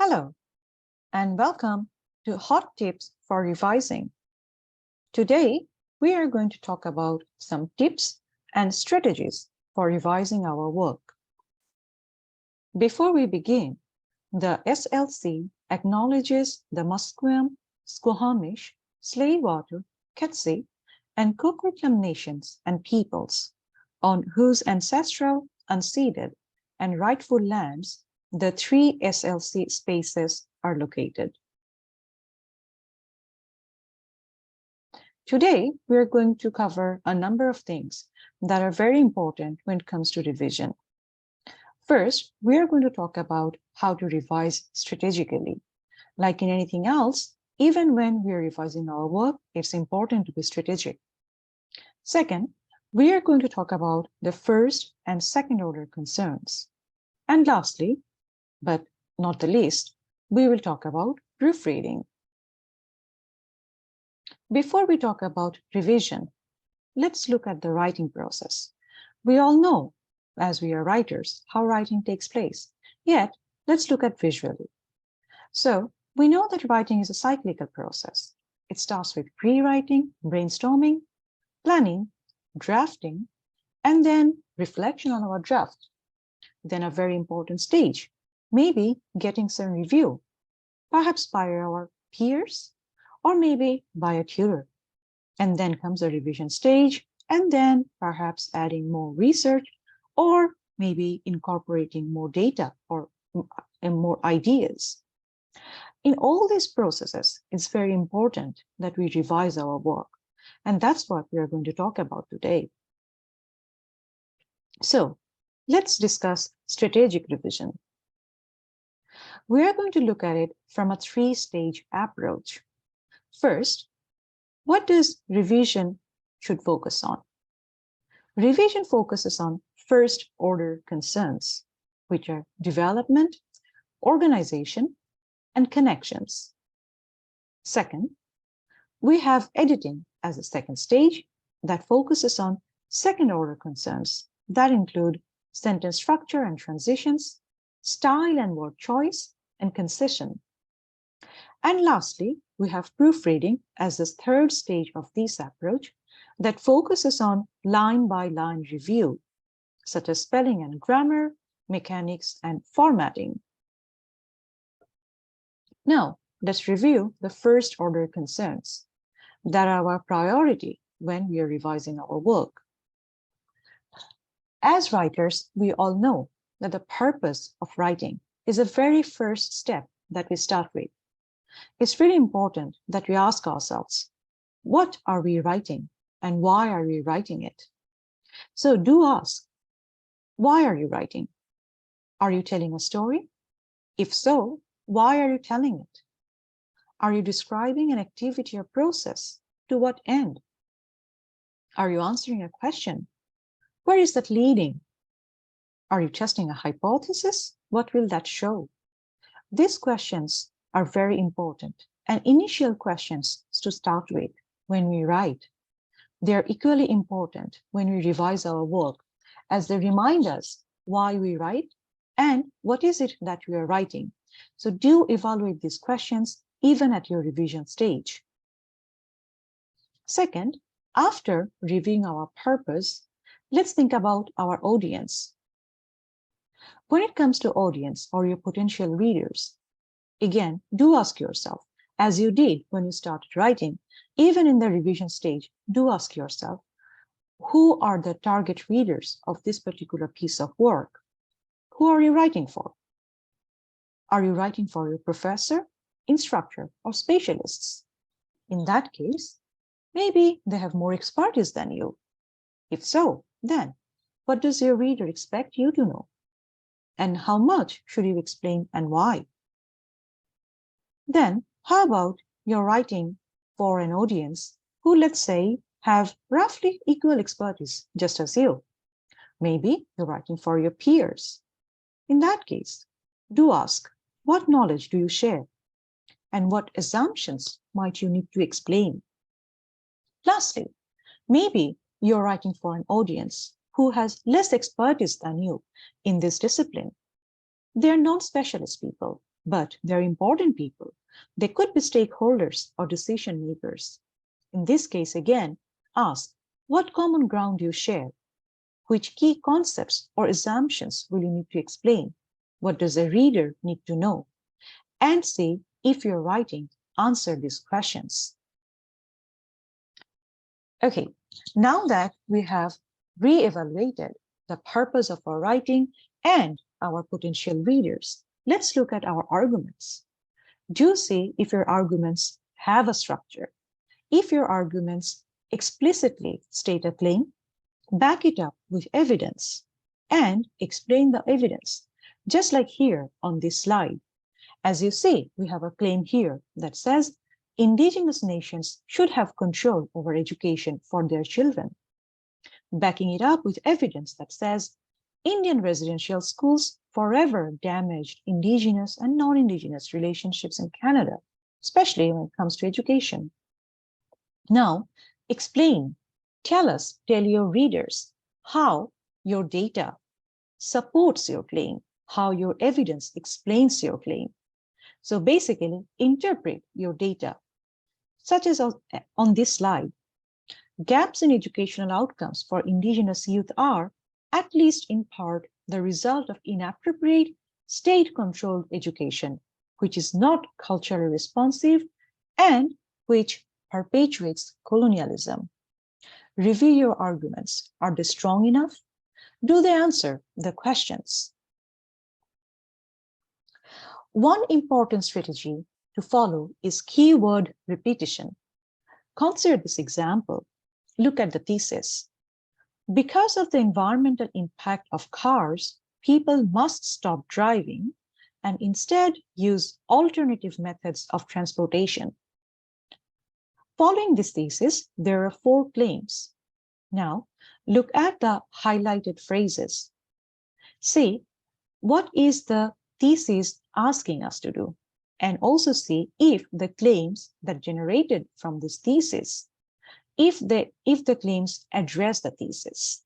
Hello, and welcome to Hot Tips for Revising. Today, we are going to talk about some tips and strategies for revising our work. Before we begin, the SLC acknowledges the Musqueam, Squamish, Tsleil-Waututh, Coetzee, and Coquitlam nations and peoples on whose ancestral, unceded, and rightful lands the three SLC spaces are located. Today, we're going to cover a number of things that are very important when it comes to revision. First, we are going to talk about how to revise strategically. Like in anything else, even when we are revising our work, it's important to be strategic. Second, we are going to talk about the first and second order concerns. And lastly, but not the least, we will talk about proofreading. Before we talk about revision, let's look at the writing process. We all know, as we are writers, how writing takes place. Yet, let's look at visually. So, we know that writing is a cyclical process. It starts with pre-writing, brainstorming, planning, drafting, and then reflection on our draft. Then a very important stage, maybe getting some review, perhaps by our peers, or maybe by a tutor. And then comes a revision stage, and then perhaps adding more research, or maybe incorporating more data or more ideas. In all these processes, it's very important that we revise our work. And that's what we are going to talk about today. So let's discuss strategic revision. We are going to look at it from a three-stage approach. First, what does revision should focus on? Revision focuses on first-order concerns, which are development, organization, and connections. Second, we have editing as a second stage that focuses on second-order concerns that include sentence structure and transitions, style and word choice, and concision. And lastly, we have proofreading as the third stage of this approach that focuses on line-by-line review, such as spelling and grammar, mechanics, and formatting. Now, let's review the first-order concerns that are our priority when we are revising our work. As writers, we all know that the purpose of writing is the very first step that we start with. It's really important that we ask ourselves, what are we writing and why are we writing it? So do ask, why are you writing? Are you telling a story? If so, why are you telling it? Are you describing an activity or process? To what end? Are you answering a question? Where is that leading? Are you testing a hypothesis? What will that show? These questions are very important and initial questions to start with when we write. They are equally important when we revise our work as they remind us why we write and what is it that we are writing. So do evaluate these questions even at your revision stage. Second, after reviewing our purpose, let's think about our audience. When it comes to audience or your potential readers, again, do ask yourself, as you did when you started writing, even in the revision stage, do ask yourself, who are the target readers of this particular piece of work? Who are you writing for? Are you writing for your professor, instructor, or specialists? In that case, maybe they have more expertise than you. If so, then what does your reader expect you to know? And how much should you explain and why? Then, how about you're writing for an audience who, let's say, have roughly equal expertise just as you? Maybe you're writing for your peers. In that case, do ask, what knowledge do you share? And what assumptions might you need to explain? Lastly, maybe you're writing for an audience who has less expertise than you in this discipline. They're non-specialist people. but they're important people. They could be stakeholders or decision makers. In this case, again, ask, what common ground do you share? Which key concepts or assumptions will you need to explain? What does a reader need to know? And see if your writing answers these questions. Okay, now that we have re-evaluated the purpose of our writing and our potential readers, let's look at our arguments. Do see if your arguments have a structure. If your arguments explicitly state a claim, back it up with evidence and explain the evidence, just like here on this slide. As you see, we have a claim here that says Indigenous nations should have control over education for their children, backing it up with evidence that says Indian residential schools forever damaged Indigenous and non-Indigenous relationships in Canada, especially when it comes to education. Now, explain, tell your readers how your data supports your claim, how your evidence explains your claim. So basically, interpret your data, such as on this slide. Gaps in educational outcomes for Indigenous youth are, at least in part, the result of inappropriate state-controlled education, which is not culturally responsive and which perpetuates colonialism. Review your arguments. Are they strong enough? Do they answer the questions? One important strategy to follow is keyword repetition. Consider this example. Look at the thesis. Because of the environmental impact of cars, people must stop driving and instead use alternative methods of transportation. Following this thesis, there are 4 claims. Now, look at the highlighted phrases. See what is the thesis asking us to do, and also see if the claims that generated from this thesis, if the claims address the thesis.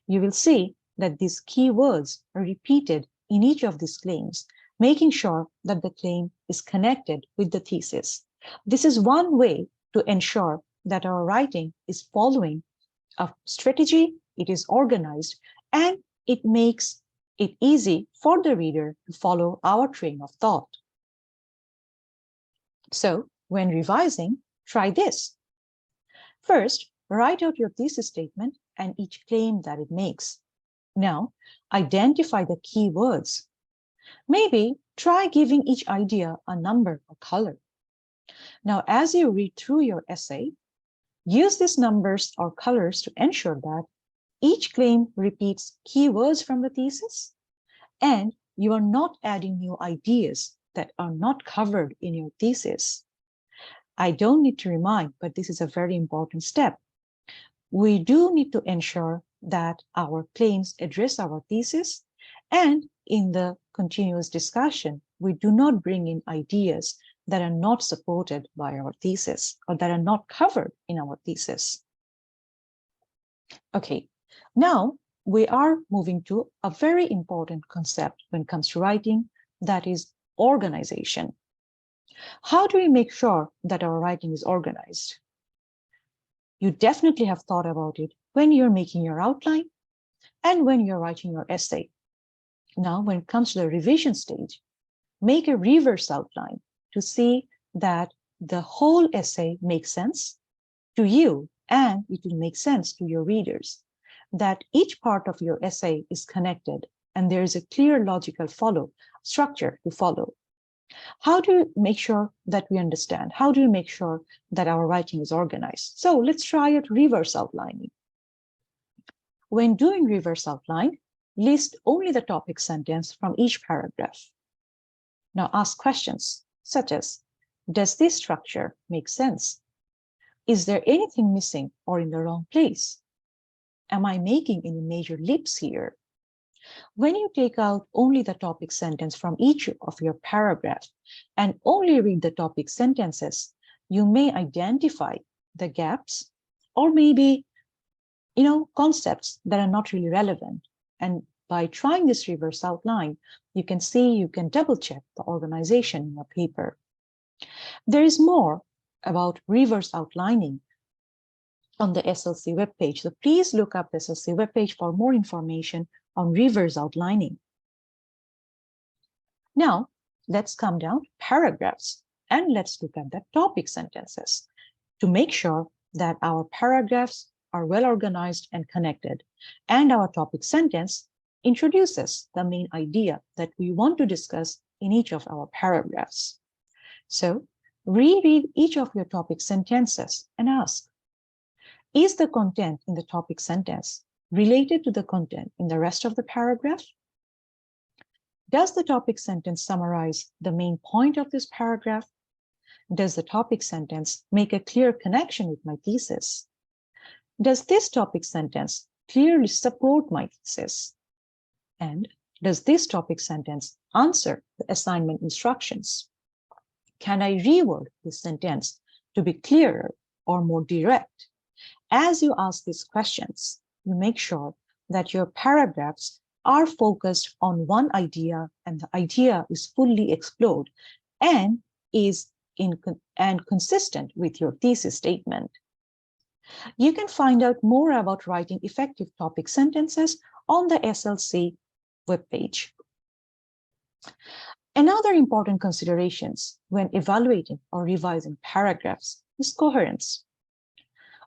You will see that these keywords are repeated in each of these claims, making sure that the claim is connected with the thesis. This is one way to ensure that our writing is following a strategy, it is organized, and it makes it easy for the reader to follow our train of thought. So, when revising, try this. First, write out your thesis statement and each claim that it makes. Now, identify the key words. Maybe try giving each idea a number or color. Now, as you read through your essay, use these numbers or colors to ensure that each claim repeats keywords from the thesis, and you are not adding new ideas that are not covered in your thesis. I don't need to remind, but this is a very important step. We do need to ensure that our claims address our thesis, and in the continuous discussion, we do not bring in ideas that are not supported by our thesis or that are not covered in our thesis. Okay, now we are moving to a very important concept when it comes to writing, that is organization. How do we make sure that our writing is organized? You definitely have thought about it when you're making your outline and when you're writing your essay. Now, when it comes to the revision stage, make a reverse outline to see that the whole essay makes sense to you and it will make sense to your readers, that each part of your essay is connected and there is a clear logical structure to follow. How do you make sure that we understand? How do you make sure that our writing is organized? So let's try out reverse outlining. When doing reverse outline, list only the topic sentence from each paragraph. Now ask questions such as, does this structure make sense? Is there anything missing or in the wrong place? Am I making any major leaps here? When you take out only the topic sentence from each of your paragraphs and only read the topic sentences, you may identify the gaps or maybe, concepts that are not really relevant. And by trying this reverse outline, you can double check the organization in your paper. There is more about reverse outlining on the SLC webpage. So please look up the SLC webpage for more information on reverse outlining. Now, let's come down to paragraphs and let's look at the topic sentences to make sure that our paragraphs are well organized and connected, and our topic sentence introduces the main idea that we want to discuss in each of our paragraphs. So, reread each of your topic sentences and ask, is the content in the topic sentence related to the content in the rest of the paragraph? Does the topic sentence summarize the main point of this paragraph? Does the topic sentence make a clear connection with my thesis? Does this topic sentence clearly support my thesis? And does this topic sentence answer the assignment instructions? Can I reword this sentence to be clearer or more direct? As you ask these questions, you make sure that your paragraphs are focused on one idea and the idea is fully explored and is consistent with your thesis statement. You can find out more about writing effective topic sentences on the SLC webpage. Another important considerations when evaluating or revising paragraphs is coherence.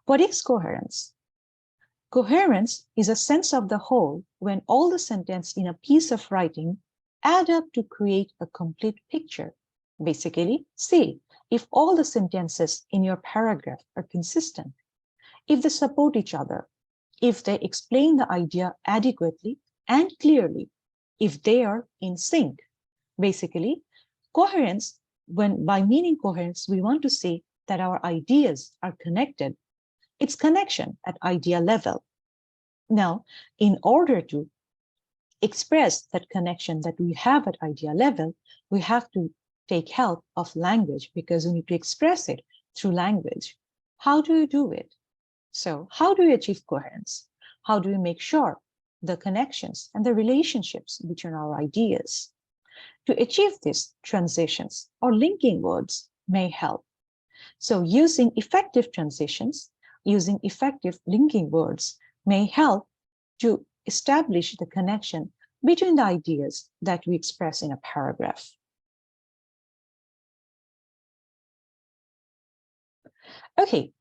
What is coherence? Coherence is a sense of the whole when all the sentences in a piece of writing add up to create a complete picture. Basically, see if all the sentences in your paragraph are consistent, if they support each other, if they explain the idea adequately and clearly, if they are in sync. Basically, coherence, by meaning coherence, we want to say that our ideas are connected. It's connection at idea level. Now, in order to express that connection that we have at idea level, we have to take help of language because we need to express it through language. How do you do it? So how do you achieve coherence? How do you make sure the connections and the relationships between our ideas? To achieve these, transitions or linking words may help. So using effective transitions, using effective linking words may help to establish the connection between the ideas that we express in a paragraph. Okay,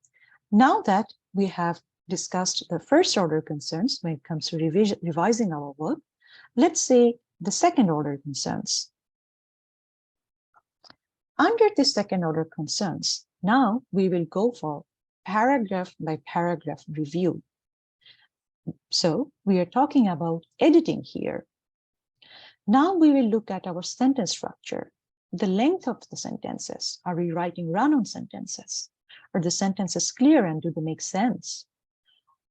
now that we have discussed the first order concerns when it comes to revising our work, let's see the second order concerns. Under the second order concerns, now we will go for paragraph by paragraph review. So we are talking about editing here. Now we will look at our sentence structure, the length of the sentences. Are we writing run-on sentences? Are the sentences clear and do they make sense?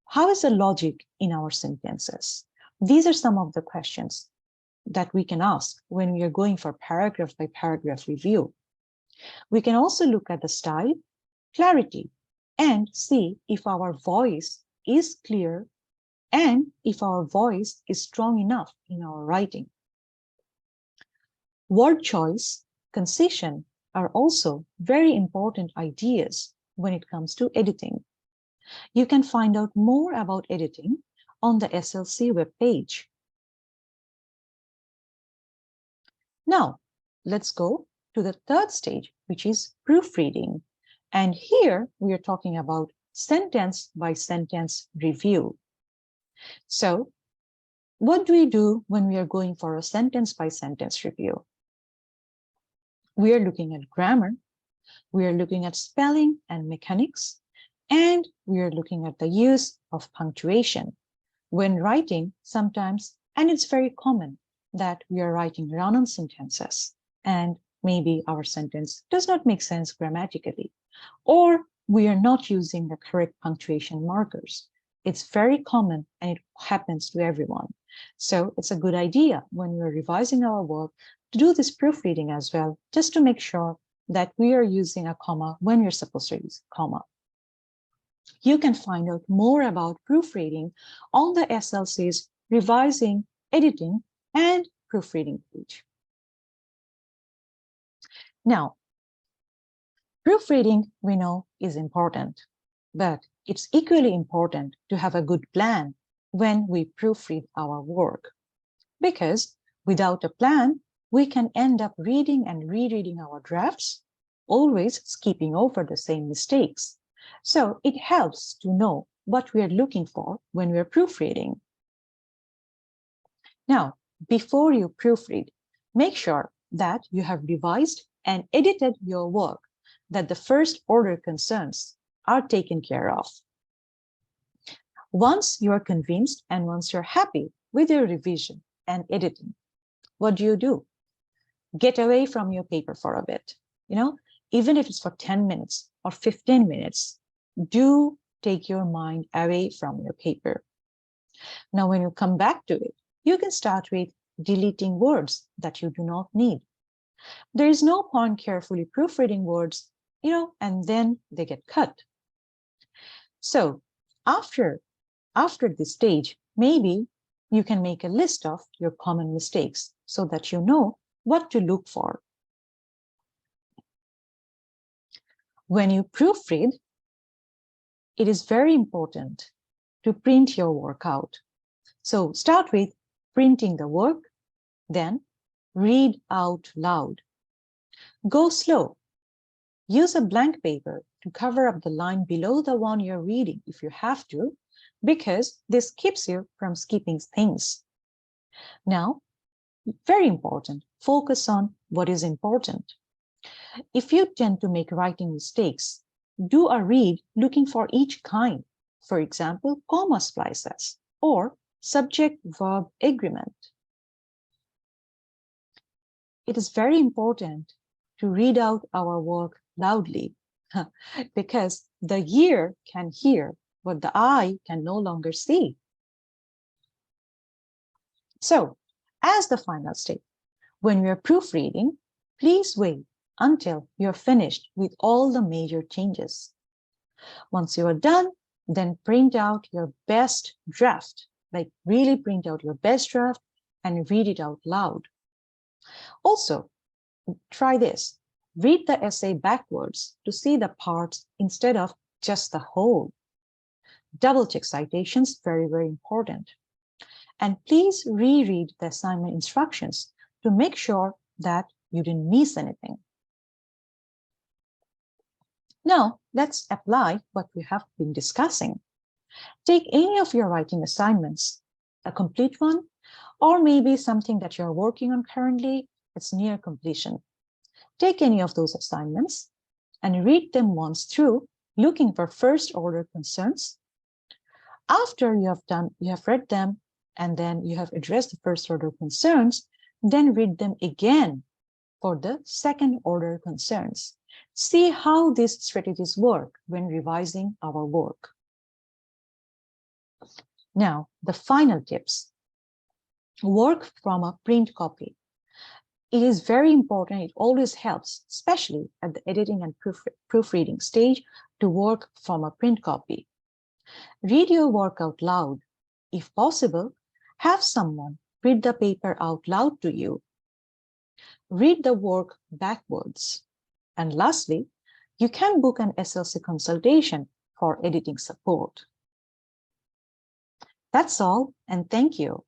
How is the logic in our sentences? These are some of the questions that we can ask when we are going for paragraph by paragraph review. We can also look at the style, clarity, and see if our voice is clear and if our voice is strong enough in our writing. Word choice, concision are also very important ideas when it comes to editing. You can find out more about editing on the SLC webpage. Now, let's go to the third stage, which is proofreading. And here we are talking about sentence by sentence review. So what do we do when we are going for a sentence by sentence review? We are looking at grammar, we are looking at spelling and mechanics, and we are looking at the use of punctuation. When writing, sometimes, and it's very common that we are writing run-on sentences, and maybe our sentence does not make sense grammatically, or we are not using the correct punctuation markers. It's very common and it happens to everyone. So it's a good idea when we're revising our work to do this proofreading as well, just to make sure that we are using a comma when you're supposed to use a comma. You can find out more about proofreading on the SLC's Revising editing, and proofreading stage. Now, proofreading, we know, is important, but it's equally important to have a good plan when we proofread our work. Because without a plan, we can end up reading and rereading our drafts, always skipping over the same mistakes. So it helps to know what we are looking for when we're proofreading. Now, before you proofread, make sure that you have revised and edited your work, that the first order concerns are taken care of. Once you are convinced and once you're happy with your revision and editing, what do? Get away from your paper for a bit. Even if it's for 10 minutes or 15 minutes, do take your mind away from your paper. Now, when you come back to it, you can start with deleting words that you do not need. There is no point carefully proofreading words, and then they get cut. So after this stage, maybe you can make a list of your common mistakes so that you know what to look for. When you proofread, it is very important to print your work out. So start with printing the work, then read out loud. Go slow. Use a blank paper to cover up the line below the one you're reading if you have to, because this keeps you from skipping things. Now, very important, focus on what is important. If you tend to make writing mistakes, do a read looking for each kind. For example, comma splices or subject-verb agreement. It is very important to read out our work loudly because the ear can hear what the eye can no longer see. So, as the final step, when we are proofreading, please wait until you're finished with all the major changes. Once you are done, then print out your best draft, like really print out your best draft and read it out loud. Also, try this. Read the essay backwards to see the parts instead of just the whole. Double-check citations, very, very important. And please reread the assignment instructions to make sure that you didn't miss anything. Now, let's apply what we have been discussing. Take any of your writing assignments, a complete one, or maybe something that you're working on currently, it's near completion. Take any of those assignments and read them once through, looking for first-order concerns. After you have read them, and then you have addressed the first-order concerns, then read them again for the second-order concerns. See how these strategies work when revising our work. Now, the final tips. Work from a print copy. It is very important, it always helps, especially at the editing and proofreading stage, to work from a print copy. Read your work out loud. If possible, have someone read the paper out loud to you. Read the work backwards. And lastly, you can book an SLC consultation for editing support. That's all, and thank you.